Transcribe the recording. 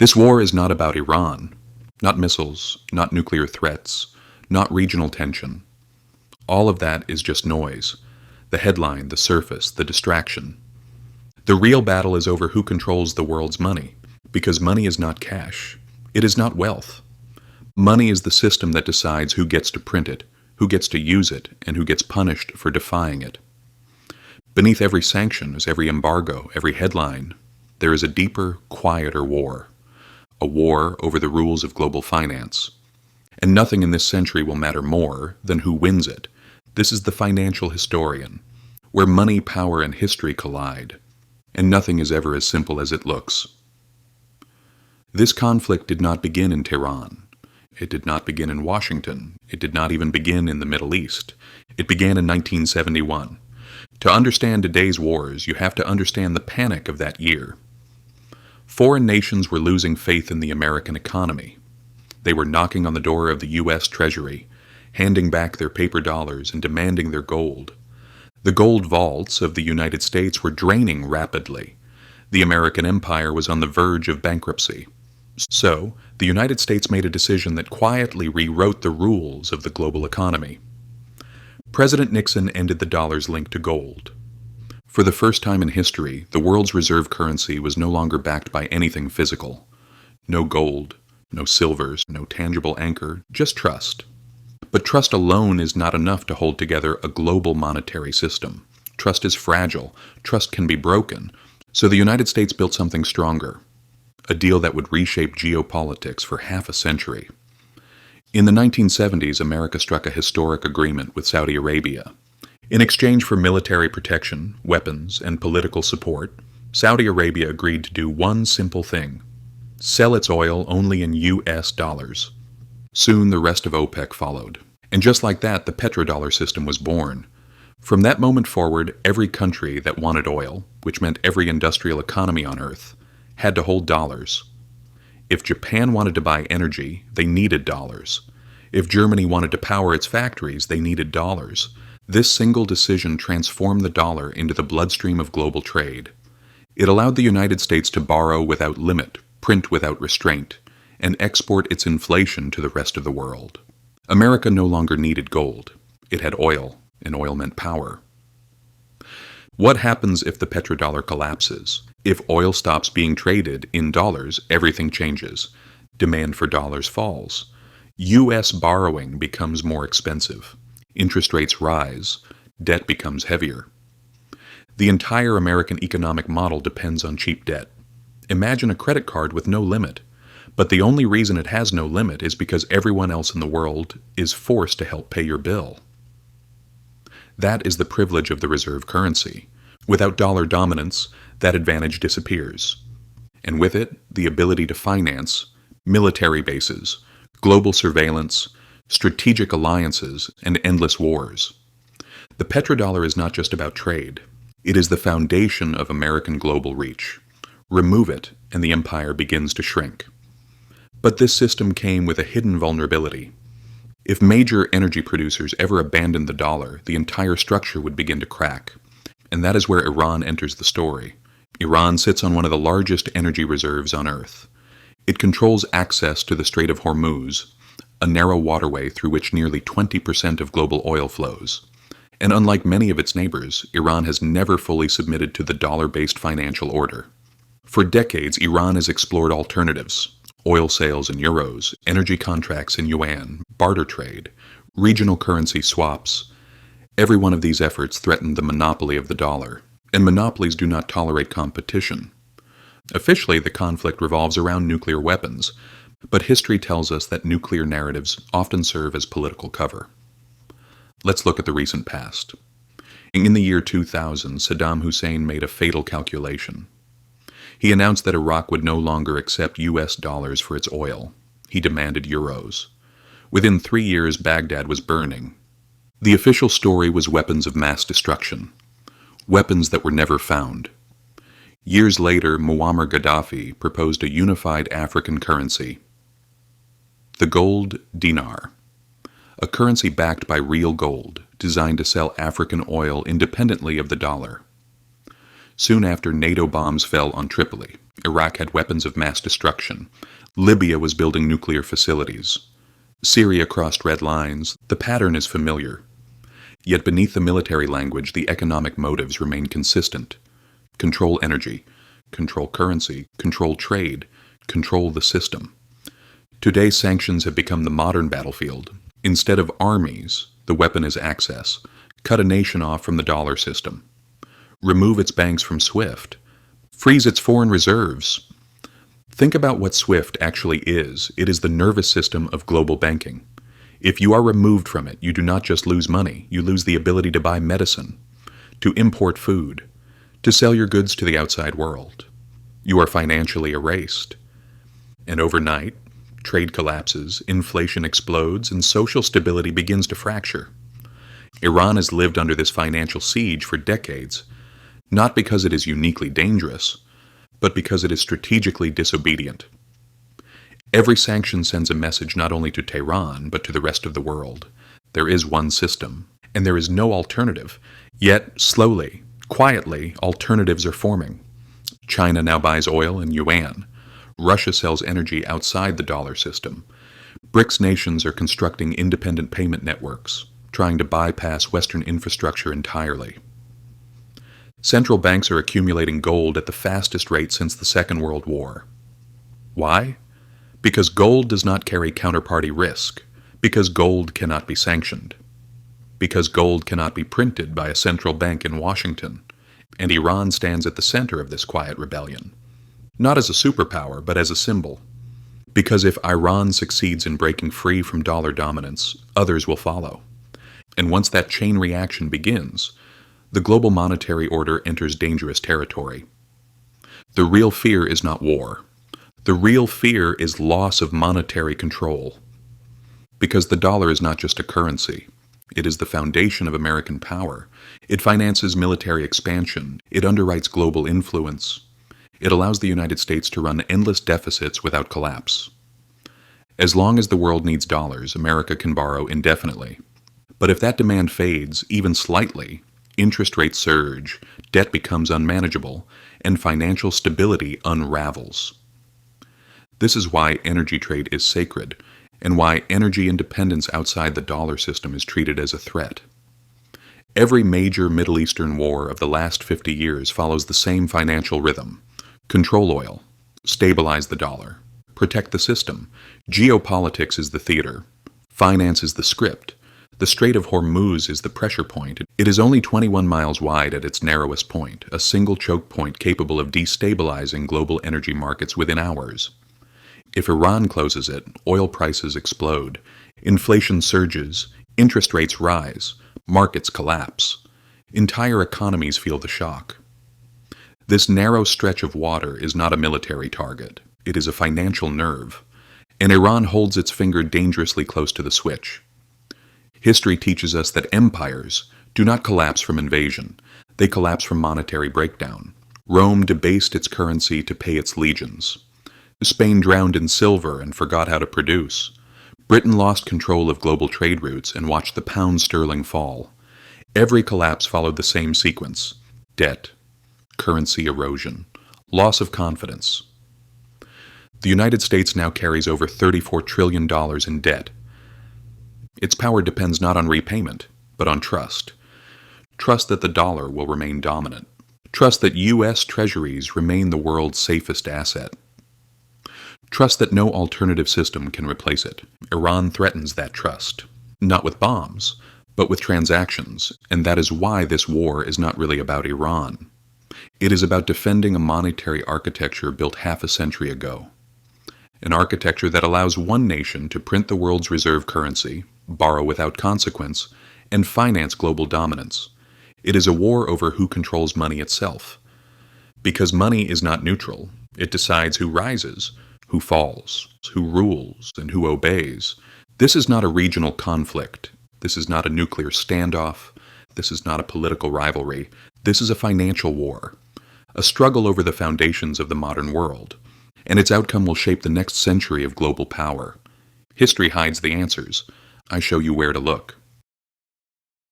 This war is not about Iran, not missiles, not nuclear threats, not regional tension. All of that is just noise. The headline, the surface, the distraction. The real battle is over who controls the world's money, because money is not cash. It is not wealth. Money is the system that decides who gets to print it, who gets to use it, and who gets punished for defying it. Beneath every sanctions, every embargo, every headline, there is a deeper, quieter war. A war over the rules of global finance. And nothing in this century will matter more than who wins it. This is the financial historian, where money, power, and history collide. And nothing is ever as simple as it looks. This conflict did not begin in Tehran. It did not begin in Washington. It did not even begin in the Middle East. It began in 1971. To understand today's wars, you have to understand the panic of that year. Foreign nations were losing faith in the American economy. They were knocking on the door of the U.S. Treasury, handing back their paper dollars and demanding their gold. The gold vaults of the United States were draining rapidly. The American empire was on the verge of bankruptcy. So, the United States made a decision that quietly rewrote the rules of the global economy. President Nixon ended the dollar's link to gold. For the first time in history, the world's reserve currency was no longer backed by anything physical. No gold, no silvers, no tangible anchor, just trust. But trust alone is not enough to hold together a global monetary system. Trust is fragile. Trust can be broken. So the United States built something stronger. A deal that would reshape geopolitics for half a century. In the 1970s, America struck a historic agreement with Saudi Arabia. In exchange for military protection, weapons, and political support, Saudi Arabia agreed to do one simple thing: sell its oil only in U.S. dollars. Soon the rest of OPEC followed. And just like that, the petrodollar system was born. From that moment forward, every country that wanted oil, which meant every industrial economy on Earth, had to hold dollars. If Japan wanted to buy energy, they needed dollars. If Germany wanted to power its factories, they needed dollars. This single decision transformed the dollar into the bloodstream of global trade. It allowed the United States to borrow without limit, print without restraint, and export its inflation to the rest of the world. America no longer needed gold. It had oil, and oil meant power. What happens if the petrodollar collapses? If oil stops being traded in dollars, everything changes. Demand for dollars falls. U.S. borrowing becomes more expensive. Interest rates rise. Debt becomes heavier. The entire American economic model depends on cheap debt. Imagine a credit card with no limit. But the only reason it has no limit is because everyone else in the world is forced to help pay your bill. That is the privilege of the reserve currency. Without dollar dominance, that advantage disappears. And with it, the ability to finance military bases, global surveillance, strategic alliances, and endless wars. The petrodollar is not just about trade. It is the foundation of American global reach. Remove it, and the empire begins to shrink. But this system came with a hidden vulnerability. If major energy producers ever abandoned the dollar, the entire structure would begin to crack. And that is where Iran enters the story. Iran sits on one of the largest energy reserves on Earth. It controls access to the Strait of Hormuz, a narrow waterway through which nearly 20% of global oil flows. And unlike many of its neighbors, Iran has never fully submitted to the dollar-based financial order. For decades, Iran has explored alternatives: oil sales in euros, energy contracts in yuan, barter trade, regional currency swaps. Every one of these efforts threatened the monopoly of the dollar, and monopolies do not tolerate competition. Officially, the conflict revolves around nuclear weapons, but history tells us that nuclear narratives often serve as political cover. Let's look at the recent past. In the year 2000, Saddam Hussein made a fatal calculation. He announced that Iraq would no longer accept U.S. dollars for its oil. He demanded euros. Within 3 years, Baghdad was burning. The official story was weapons of mass destruction, weapons that were never found. Years later, Muammar Gaddafi proposed a unified African currency, the gold dinar, a currency backed by real gold, designed to sell African oil independently of the dollar. Soon after, NATO bombs fell on Tripoli. Iraq had weapons of mass destruction. Libya was building nuclear facilities. Syria crossed red lines. The pattern is familiar. Yet beneath the military language, the economic motives remain consistent. Control energy, control currency, control trade, control the system. Today, sanctions have become the modern battlefield. Instead of armies, the weapon is access. Cut a nation off from the dollar system. Remove its banks from SWIFT. Freeze its foreign reserves. Think about what SWIFT actually is. It is the nervous system of global banking. If you are removed from it, you do not just lose money, you lose the ability to buy medicine, to import food, to sell your goods to the outside world. You are financially erased. And overnight, trade collapses, inflation explodes, and social stability begins to fracture. Iran has lived under this financial siege for decades, not because it is uniquely dangerous, but because it is strategically disobedient. Every sanction sends a message not only to Tehran, but to the rest of the world. There is one system, and there is no alternative. Yet, slowly, quietly, alternatives are forming. China now buys oil in yuan. Russia sells energy outside the dollar system. BRICS nations are constructing independent payment networks, trying to bypass Western infrastructure entirely. Central banks are accumulating gold at the fastest rate since the Second World War. Why? Because gold does not carry counterparty risk. Because gold cannot be sanctioned. Because gold cannot be printed by a central bank in Washington. And Iran stands at the center of this quiet rebellion. Not as a superpower, but as a symbol. Because if Iran succeeds in breaking free from dollar dominance, others will follow. And once that chain reaction begins, the global monetary order enters dangerous territory. The real fear is not war. The real fear is loss of monetary control. Because the dollar is not just a currency. It is the foundation of American power. It finances military expansion. It underwrites global influence. It allows the United States to run endless deficits without collapse. As long as the world needs dollars, America can borrow indefinitely. But if that demand fades, even slightly, interest rates surge, debt becomes unmanageable, and financial stability unravels. This is why energy trade is sacred, and why energy independence outside the dollar system is treated as a threat. Every major Middle Eastern war of the last 50 years follows the same financial rhythm. Control oil, stabilize the dollar, protect the system. Geopolitics is the theater. Finance is the script. The Strait of Hormuz is the pressure point. It is only 21 miles wide at its narrowest point, a single choke point capable of destabilizing global energy markets within hours. If Iran closes it, oil prices explode, inflation surges, interest rates rise, markets collapse. Entire economies feel the shock. This narrow stretch of water is not a military target. It is a financial nerve, and Iran holds its finger dangerously close to the switch. History teaches us that empires do not collapse from invasion. They collapse from monetary breakdown. Rome debased its currency to pay its legions. Spain drowned in silver and forgot how to produce. Britain lost control of global trade routes and watched the pound sterling fall. Every collapse followed the same sequence: debt, currency erosion, loss of confidence. The United States now carries over $34 trillion in debt. Its power depends not on repayment, but on trust. Trust that the dollar will remain dominant. Trust that U.S. treasuries remain the world's safest asset. Trust that no alternative system can replace it. Iran threatens that trust, not with bombs, but with transactions, and that is why this war is not really about Iran. It is about defending a monetary architecture built half a century ago. An architecture that allows one nation to print the world's reserve currency, borrow without consequence, and finance global dominance. It is a war over who controls money itself. Because money is not neutral, it decides who rises, who falls, who rules, and who obeys. This is not a regional conflict. This is not a nuclear standoff. This is not a political rivalry. This is a financial war, a struggle over the foundations of the modern world, and its outcome will shape the next century of global power. History hides the answers. I show you where to look.